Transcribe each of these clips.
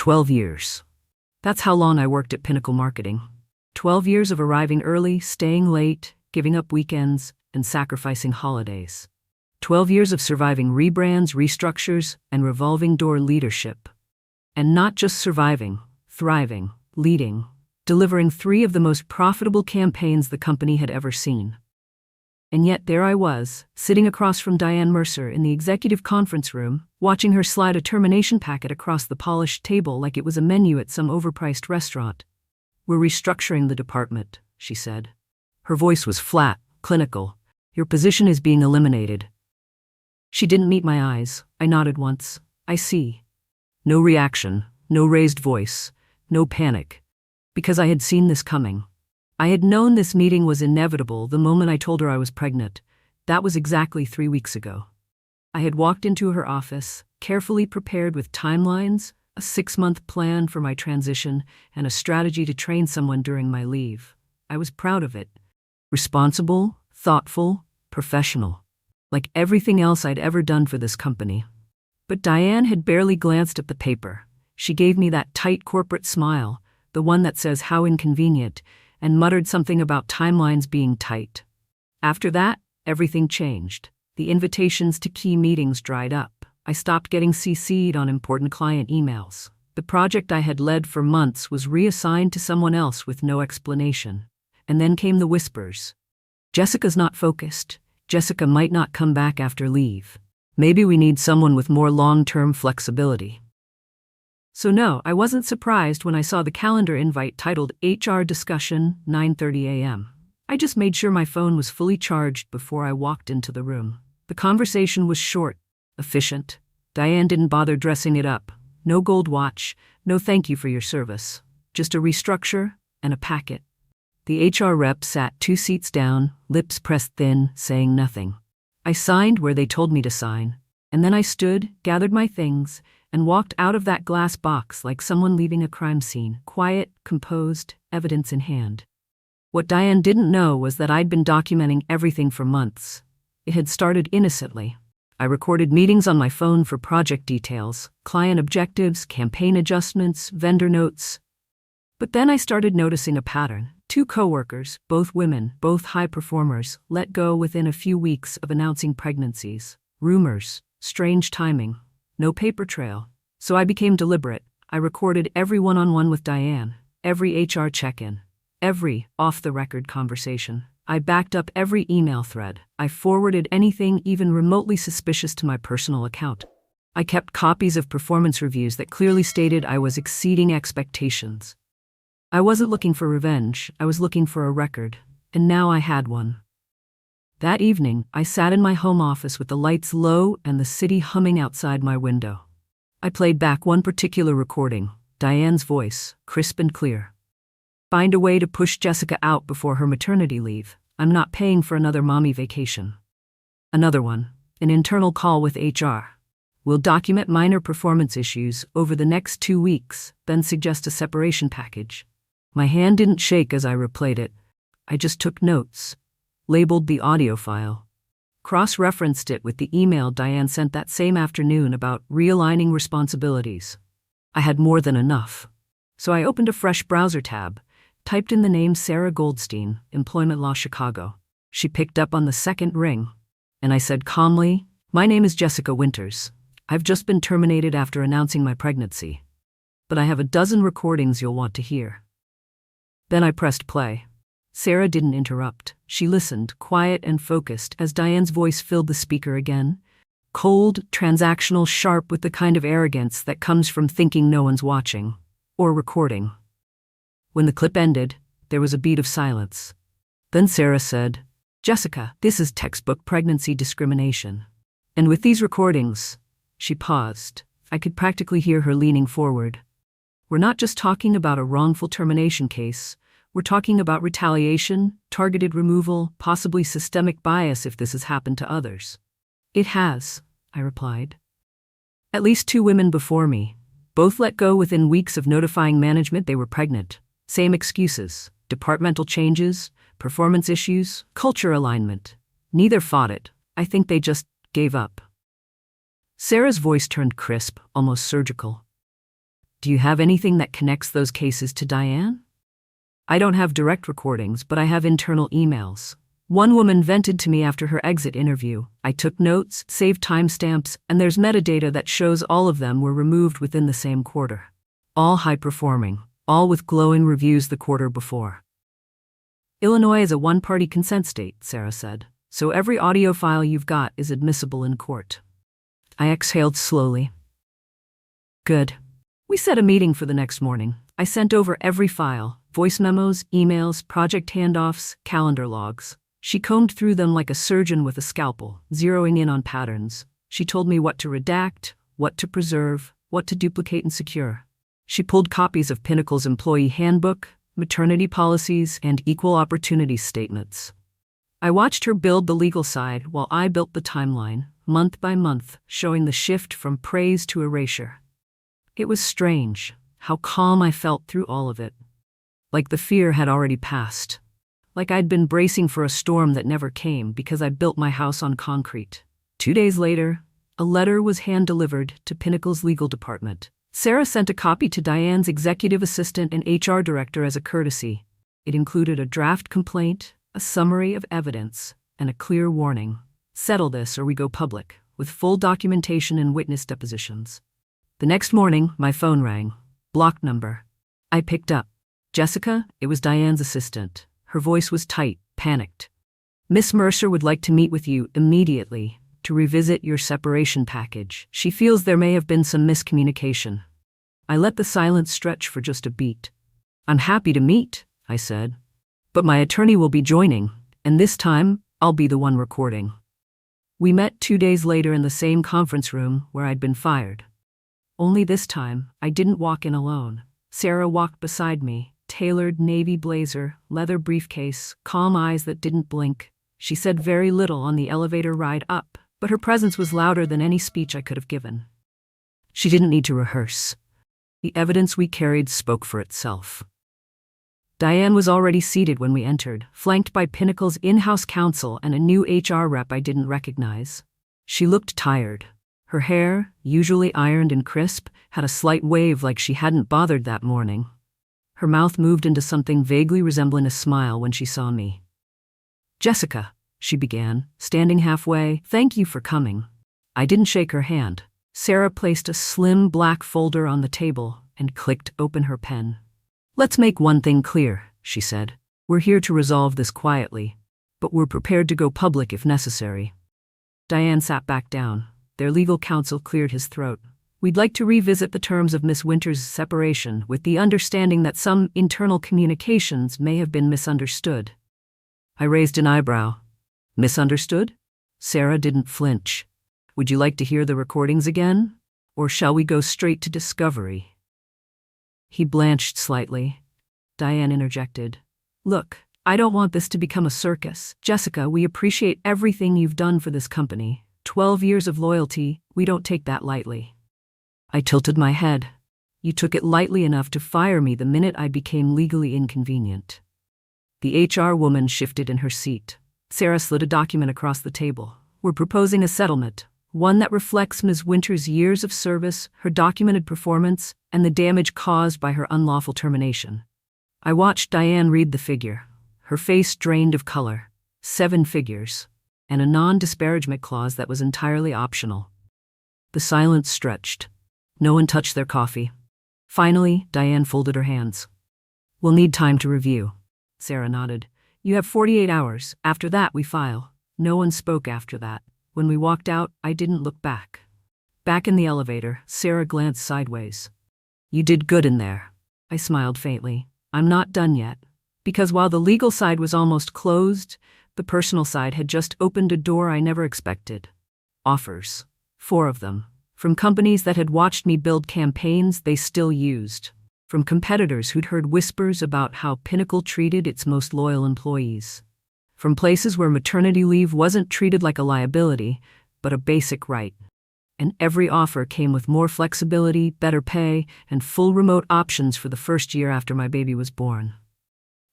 12 years. That's how long I worked at Pinnacle Marketing. 12 years of arriving early, staying late, giving up weekends, and sacrificing holidays. 12 years of surviving rebrands, restructures, and revolving door leadership. And not just surviving, thriving, leading, delivering 3 of the most profitable campaigns the company had ever seen. And yet there I was, sitting across from Diane Mercer in the executive conference room, watching her slide a termination packet across the polished table like it was a menu at some overpriced restaurant. "We're restructuring the department," she said. Her voice was flat, clinical. "Your position is being eliminated." She didn't meet my eyes. I nodded once. "I see." No reaction, no raised voice, no panic. Because I had seen this coming. I had known this meeting was inevitable the moment I told her I was pregnant. That was exactly 3 weeks ago. I had walked into her office, carefully prepared with timelines, a 6-month plan for my transition, and a strategy to train someone during my leave. I was proud of it. Responsible, thoughtful, professional. Like everything else I'd ever done for this company. But Diane had barely glanced at the paper. She gave me that tight corporate smile, the one that says "how inconvenient," and muttered something about timelines being tight. After that, everything changed. The invitations to key meetings dried up. I stopped getting CC'd on important client emails. The project I had led for months was reassigned to someone else with no explanation. And then came the whispers. "Jessica's not focused. Jessica might not come back after leave. Maybe we need someone with more long-term flexibility." So no, I wasn't surprised when I saw the calendar invite titled HR Discussion, 9:30 a.m. I just made sure my phone was fully charged before I walked into the room. The conversation was short, efficient. Diane didn't bother dressing it up. No gold watch, no thank you for your service. Just a restructure and a packet. The HR rep sat 2 seats down, lips pressed thin, saying nothing. I signed where they told me to sign, and then I stood, gathered my things, and walked out of that glass box like someone leaving a crime scene, quiet, composed, evidence in hand. What Diane didn't know was that I'd been documenting everything for months. It had started innocently. I recorded meetings on my phone for project details, client objectives, campaign adjustments, vendor notes. But then I started noticing a pattern. 2 coworkers, both women, both high performers, let go within a few weeks of announcing pregnancies. Rumors, strange timing. No paper trail. So I became deliberate. I recorded every one-on-one with Diane, every HR check-in, every off-the-record conversation. I backed up every email thread. I forwarded anything even remotely suspicious to my personal account. I kept copies of performance reviews that clearly stated I was exceeding expectations. I wasn't looking for revenge, I was looking for a record, and now I had one. That evening, I sat in my home office with the lights low and the city humming outside my window. I played back one particular recording, Diane's voice, crisp and clear. "Find a way to push Jessica out before her maternity leave. I'm not paying for another mommy vacation." Another one, an internal call with HR. "We'll document minor performance issues over the next 2 weeks, then suggest a separation package." My hand didn't shake as I replayed it. I just took notes. Labeled the audio file. Cross-referenced it with the email Diane sent that same afternoon about realigning responsibilities. I had more than enough. So I opened a fresh browser tab, typed in the name Sarah Goldstein, Employment Law Chicago. She picked up on the second ring, and I said calmly, "My name is Jessica Winters. I've just been terminated after announcing my pregnancy. But I have a dozen recordings you'll want to hear." Then I pressed play. Sarah didn't interrupt. She listened, quiet and focused, as Diane's voice filled the speaker again. Cold, transactional, sharp, with the kind of arrogance that comes from thinking no one's watching. Or recording. When the clip ended, there was a beat of silence. Then Sarah said, "Jessica, this is textbook pregnancy discrimination. And with these recordings," she paused. I could practically hear her leaning forward. "We're not just talking about a wrongful termination case. We're talking about retaliation, targeted removal, possibly systemic bias if this has happened to others." "It has," I replied. "At least 2 women before me. Both let go within weeks of notifying management they were pregnant. Same excuses, departmental changes, performance issues, culture alignment. Neither fought it. I think they just gave up." Sarah's voice turned crisp, almost surgical. Do you have anything that connects those cases to Diane? I don't have direct recordings, but I have internal emails. One woman vented to me after her exit interview. I took notes, saved timestamps, and there's metadata that shows all of them were removed within the same quarter. All high-performing, all with glowing reviews the quarter before. Illinois is a one-party consent state, Sarah said, so every audio file you've got is admissible in court. I exhaled slowly. Good. We set a meeting for the next morning. I sent over every file, voice memos, emails, project handoffs, calendar logs. She combed through them like a surgeon with a scalpel, zeroing in on patterns. She told me what to redact, what to preserve, what to duplicate and secure. She pulled copies of Pinnacle's employee handbook, maternity policies, and equal opportunity statements. I watched her build the legal side while I built the timeline, month by month, showing the shift from praise to erasure. It was strange how calm I felt through all of it. Like the fear had already passed. Like I'd been bracing for a storm that never came because I built my house on concrete. 2 days later, a letter was hand-delivered to Pinnacle's legal department. Sarah sent a copy to Diane's executive assistant and HR director as a courtesy. It included a draft complaint, a summary of evidence, and a clear warning. Settle this or we go public, with full documentation and witness depositions. The next morning, my phone rang. Block number. I picked up. Jessica, it was Diane's assistant. Her voice was tight, panicked. Miss Mercer would like to meet with you immediately to revisit your separation package. She feels there may have been some miscommunication. I let the silence stretch for just a beat. I'm happy to meet, I said. But my attorney will be joining, and this time, I'll be the one recording. We met 2 days later in the same conference room where I'd been fired. Only this time, I didn't walk in alone. Sarah walked beside me. Tailored navy blazer, leather briefcase, calm eyes that didn't blink. She said very little on the elevator ride up, but her presence was louder than any speech I could have given. She didn't need to rehearse. The evidence we carried spoke for itself. Diane was already seated when we entered, flanked by Pinnacle's in-house counsel and a new HR rep I didn't recognize. She looked tired. Her hair, usually ironed and crisp, had a slight wave like she hadn't bothered that morning. Her mouth moved into something vaguely resembling a smile when she saw me. Jessica, she began, standing halfway, thank you for coming. I didn't shake her hand. Sarah placed a slim black folder on the table and clicked open her pen. Let's make one thing clear, she said. We're here to resolve this quietly, but we're prepared to go public if necessary. Diane sat back down. Their legal counsel cleared his throat. We'd like to revisit the terms of Miss Winter's separation with the understanding that some internal communications may have been misunderstood. I raised an eyebrow. Misunderstood? Sarah didn't flinch. Would you like to hear the recordings again? Or shall we go straight to discovery? He blanched slightly. Diane interjected. Look, I don't want this to become a circus. Jessica, we appreciate everything you've done for this company. 12 years of loyalty, we don't take that lightly. I tilted my head. You took it lightly enough to fire me the minute I became legally inconvenient. The HR woman shifted in her seat. Sarah slid a document across the table. We're proposing a settlement, one that reflects Ms. Winter's years of service, her documented performance, and the damage caused by her unlawful termination. I watched Diane read the figure. Her face drained of color. 7 figures, and a non-disparagement clause that was entirely optional. The silence stretched. No one touched their coffee. Finally, Diane folded her hands. We'll need time to review. Sarah nodded. You have 48 hours. After that, we file. No one spoke after that. When we walked out, I didn't look back. Back in the elevator, Sarah glanced sideways. You did good in there. I smiled faintly. I'm not done yet. Because while the legal side was almost closed, the personal side had just opened a door I never expected. Offers. 4 of them. From companies that had watched me build campaigns they still used. From competitors who'd heard whispers about how Pinnacle treated its most loyal employees. From places where maternity leave wasn't treated like a liability, but a basic right. And every offer came with more flexibility, better pay, and full remote options for the first year after my baby was born.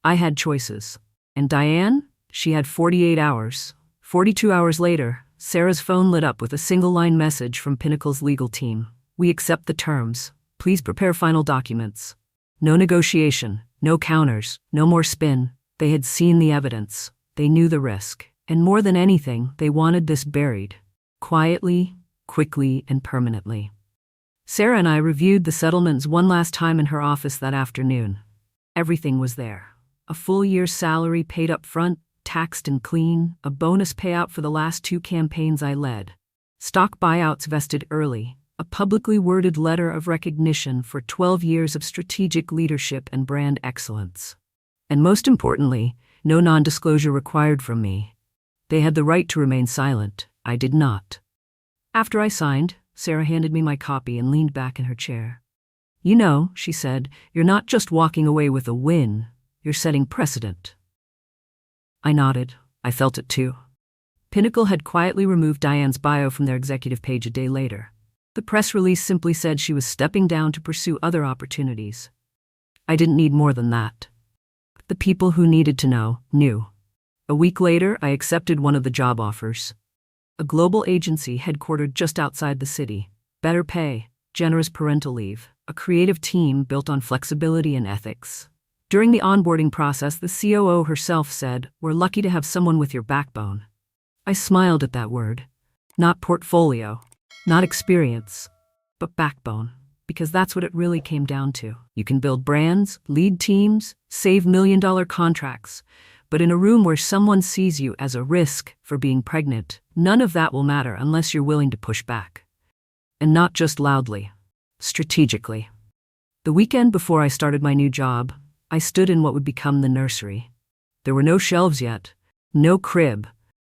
I had choices. And Diane? She had 48 hours. 42 hours later, Sarah's phone lit up with a single-line message from Pinnacle's legal team. We accept the terms. Please prepare final documents. No negotiation, no counters, no more spin. They had seen the evidence. They knew the risk. And more than anything, they wanted this buried. Quietly, quickly, and permanently. Sarah and I reviewed the settlements one last time in her office that afternoon. Everything was there. A full year's salary paid up front, taxed and clean, a bonus payout for the last 2 campaigns I led. Stock buyouts vested early, a publicly worded letter of recognition for 12 years of strategic leadership and brand excellence. And most importantly, no non-disclosure required from me. They had the right to remain silent. I did not. After I signed, Sarah handed me my copy and leaned back in her chair. You know, she said, you're not just walking away with a win, you're setting precedent. I nodded. I felt it too. Pinnacle had quietly removed Diane's bio from their executive page a day later. The press release simply said she was stepping down to pursue other opportunities. I didn't need more than that. The people who needed to know, knew. A week later, I accepted one of the job offers. A global agency headquartered just outside the city. Better pay, generous parental leave, a creative team built on flexibility and ethics. During the onboarding process, the COO herself said, "We're lucky to have someone with your backbone." I smiled at that word. Not portfolio, not experience, but backbone, because that's what it really came down to. You can build brands, lead teams, save million-dollar contracts, but in a room where someone sees you as a risk for being pregnant, none of that will matter unless you're willing to push back. And not just loudly, strategically. The weekend before I started my new job, I stood in what would become the nursery. There were no shelves yet, no crib,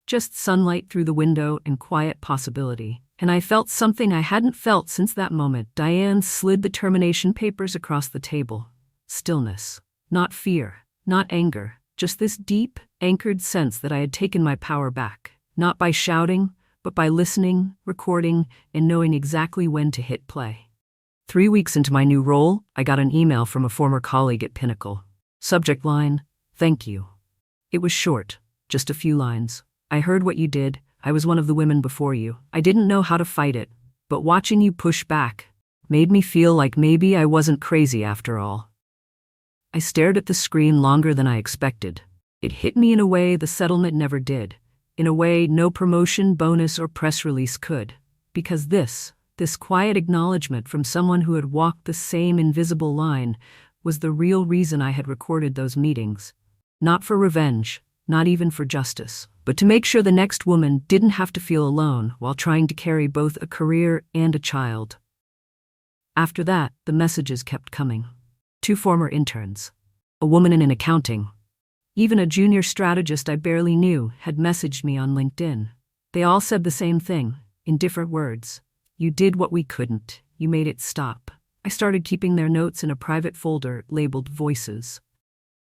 just sunlight through the window and quiet possibility. And I felt something I hadn't felt since that moment. Diane slid the termination papers across the table. Stillness. Not fear, not anger. Just this deep, anchored sense that I had taken my power back, not by shouting, but by listening, recording, and knowing exactly when to hit play. 3 weeks into my new role, I got an email from a former colleague at Pinnacle. Subject line, "Thank you." It was short, just a few lines. "I heard what you did. I was one of the women before you. I didn't know how to fight it, but watching you push back made me feel like maybe I wasn't crazy after all." I stared at the screen longer than I expected. It hit me in a way the settlement never did, in a way no promotion, bonus, or press release could. Because this quiet acknowledgement from someone who had walked the same invisible line, was the real reason I had recorded those meetings. Not for revenge, not even for justice, but to make sure the next woman didn't have to feel alone while trying to carry both a career and a child. After that, the messages kept coming. 2 former interns, a woman in accounting, even a junior strategist I barely knew had messaged me on LinkedIn. They all said the same thing, in different words. "You did what we couldn't. You made it stop." I started keeping their notes in a private folder labeled Voices.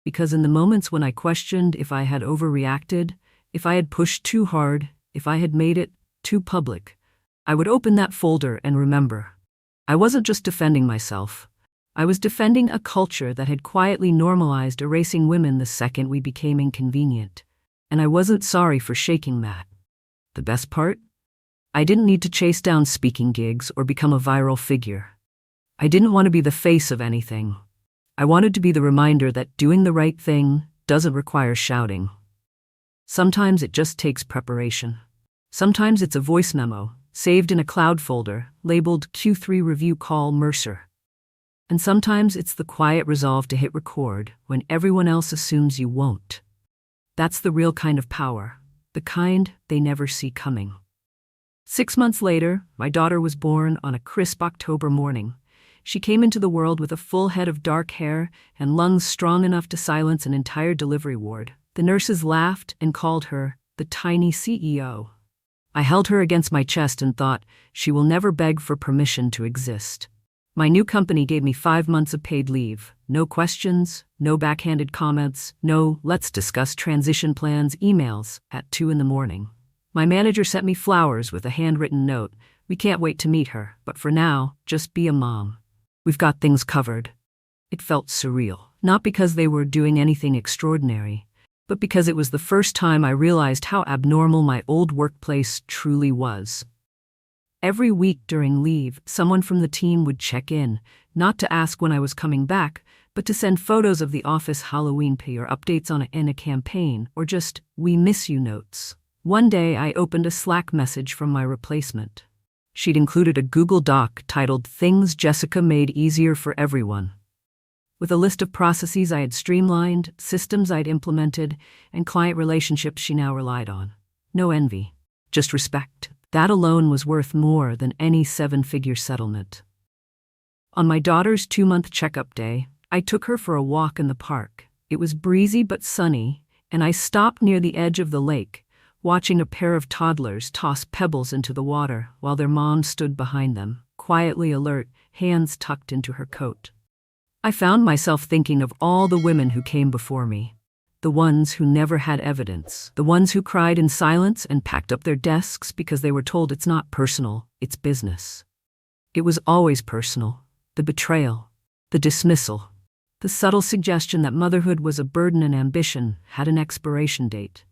Because in the moments when I questioned if I had overreacted, if I had pushed too hard, if I had made it too public, I would open that folder and remember. I wasn't just defending myself. I was defending a culture that had quietly normalized erasing women the second we became inconvenient. And I wasn't sorry for shaking that. The best part? I didn't need to chase down speaking gigs or become a viral figure. I didn't want to be the face of anything. I wanted to be the reminder that doing the right thing doesn't require shouting. Sometimes it just takes preparation. Sometimes it's a voice memo, saved in a cloud folder, labeled Q3 Review Call Mercer. And sometimes it's the quiet resolve to hit record when everyone else assumes you won't. That's the real kind of power, the kind they never see coming. 6 months later, my daughter was born on a crisp October morning. She came into the world with a full head of dark hair and lungs strong enough to silence an entire delivery ward. The nurses laughed and called her the tiny CEO. I held her against my chest and thought, she will never beg for permission to exist. My new company gave me 5 months of paid leave. No questions, no backhanded comments, no "let's discuss transition plans" emails at 2 a.m. My manager sent me flowers with a handwritten note. "We can't wait to meet her, but for now, just be a mom. We've got things covered." It felt surreal, not because they were doing anything extraordinary, but because it was the first time I realized how abnormal my old workplace truly was. Every week during leave, someone from the team would check in, not to ask when I was coming back, but to send photos of the office Halloween pay or updates on a campaign, or just, "We miss you" notes. One day I opened a Slack message from my replacement. She'd included a Google Doc titled "Things Jessica Made Easier for Everyone," with a list of processes I had streamlined, systems I'd implemented, and client relationships she now relied on. No envy, just respect. That alone was worth more than any 7-figure settlement. On my daughter's 2-month checkup day, I took her for a walk in the park. It was breezy but sunny, and I stopped near the edge of the lake, watching a pair of toddlers toss pebbles into the water while their mom stood behind them, quietly alert, hands tucked into her coat. I found myself thinking of all the women who came before me. The ones who never had evidence. The ones who cried in silence and packed up their desks because they were told it's not personal, it's business. It was always personal. The betrayal. The dismissal. The subtle suggestion that motherhood was a burden and ambition had an expiration date.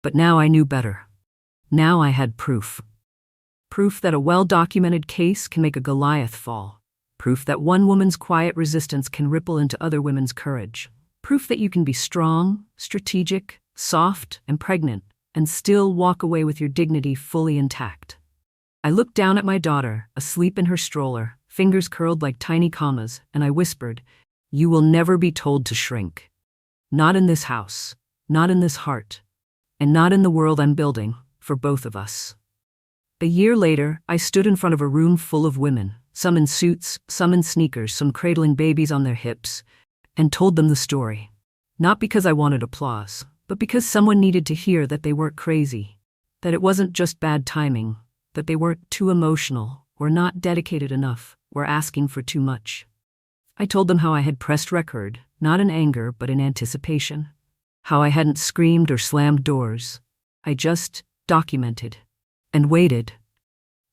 But now I knew better. Now I had proof. Proof that a well-documented case can make a Goliath fall. Proof that one woman's quiet resistance can ripple into other women's courage. Proof that you can be strong, strategic, soft, and pregnant, and still walk away with your dignity fully intact. I looked down at my daughter, asleep in her stroller, fingers curled like tiny commas, and I whispered, "You will never be told to shrink. Not in this house, not in this heart, and not in the world I'm building for both of us." A year later, I stood in front of a room full of women, some in suits, some in sneakers, some cradling babies on their hips, and told them the story. Not because I wanted applause, but because someone needed to hear that they weren't crazy, that it wasn't just bad timing, that they weren't too emotional, or not dedicated enough, or asking for too much. I told them how I had pressed record, not in anger, but in anticipation. How I hadn't screamed or slammed doors. I just documented and waited.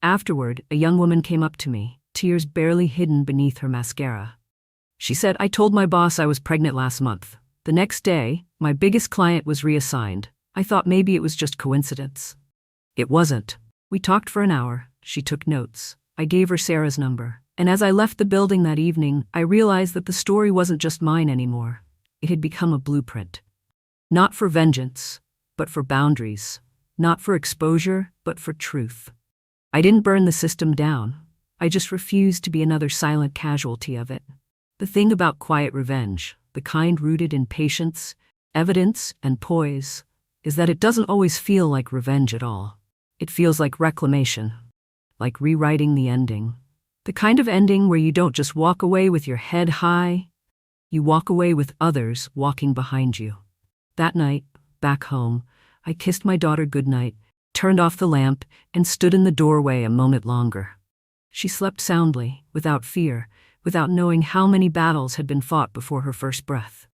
Afterward, a young woman came up to me, tears barely hidden beneath her mascara. She said, "I told my boss I was pregnant last month. The next day, my biggest client was reassigned. I thought maybe it was just coincidence." It wasn't. We talked for an hour. She took notes. I gave her Sarah's number. And as I left the building that evening, I realized that the story wasn't just mine anymore. It had become a blueprint. Not for vengeance, but for boundaries. Not for exposure, but for truth. I didn't burn the system down. I just refused to be another silent casualty of it. The thing about quiet revenge, the kind rooted in patience, evidence, and poise, is that it doesn't always feel like revenge at all. It feels like reclamation, like rewriting the ending. The kind of ending where you don't just walk away with your head high, you walk away with others walking behind you. That night, back home, I kissed my daughter goodnight, turned off the lamp, and stood in the doorway a moment longer. She slept soundly, without fear, without knowing how many battles had been fought before her first breath.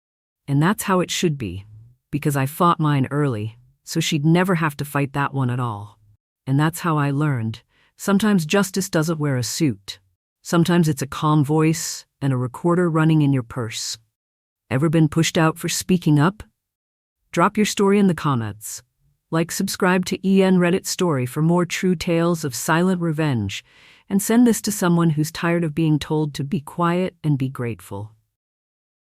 And that's how it should be, because I fought mine early, so she'd never have to fight that one at all. And that's how I learned. Sometimes justice doesn't wear a suit. Sometimes it's a calm voice and a recorder running in your purse. Ever been pushed out for speaking up? Drop your story in the comments. Subscribe to EN Reddit Story for more true tales of silent revenge, and send this to someone who's tired of being told to be quiet and be grateful.